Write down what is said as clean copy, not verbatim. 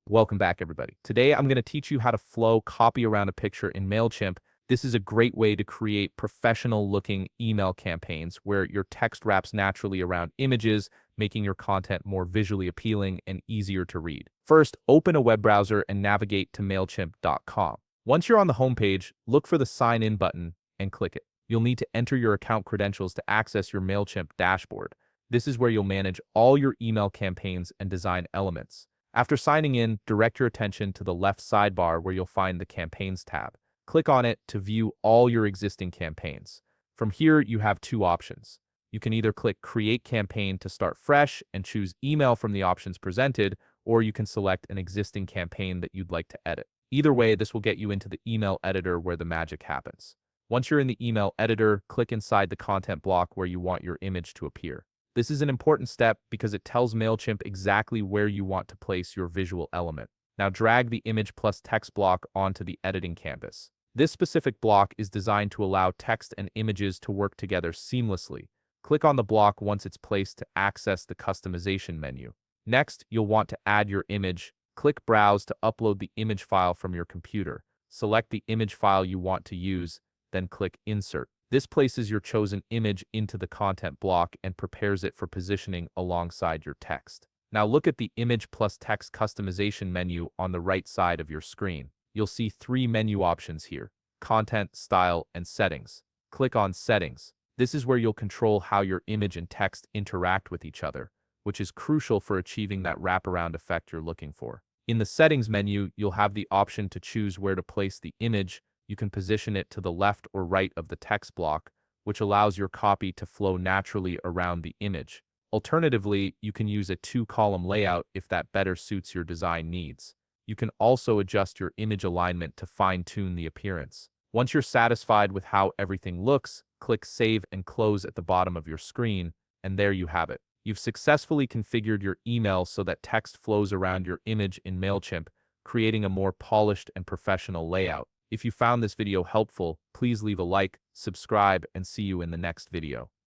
Welcome back, everybody. Today, I'm going to teach you how to flow copy around a picture in Mailchimp. This is a great way to create professional-looking email campaigns where your text wraps naturally around images, making your content more visually appealing and easier to read. First, open a web browser and navigate to Mailchimp.com. Once you're on the homepage, look for the Sign In button and click it. You'll need to enter your account credentials to access your Mailchimp dashboard. This is where you'll manage all your email campaigns and design elements. After signing in, direct your attention to the left sidebar where you'll find the Campaigns tab. Click on it to view all your existing campaigns. From here, you have two options. You can either click Create Campaign to start fresh and choose email from the options presented, or you can select an existing campaign that you'd like to edit. Either way, this will get you into the email editor where the magic happens. Once you're in the email editor, click inside the content block where you want your image to appear. This is an important step because it tells Mailchimp exactly where you want to place your visual element. Now drag the image plus text block onto the editing canvas. This specific block is designed to allow text and images to work together seamlessly. Click on the block once it's placed to access the customization menu. Next, you'll want to add your image. Click Browse to upload the image file from your computer. Select the image file you want to use, then click Insert. This places your chosen image into the content block and prepares it for positioning alongside your text. Now look at the Image plus Text Customization menu on the right side of your screen. You'll see three menu options here: Content, Style, and Settings. Click on Settings. This is where you'll control how your image and text interact with each other, which is crucial for achieving that wraparound effect you're looking for. In the Settings menu, you'll have the option to choose where to place the image. You can position it to the left or right of the text block, which allows your copy to flow naturally around the image. Alternatively, you can use a two-column layout if that better suits your design needs. You can also adjust your image alignment to fine-tune the appearance. Once you're satisfied with how everything looks, click Save and Close at the bottom of your screen, and there you have it. You've successfully configured your email so that text flows around your image in Mailchimp, creating a more polished and professional layout. If you found this video helpful, please leave a like, subscribe, and see you in the next video.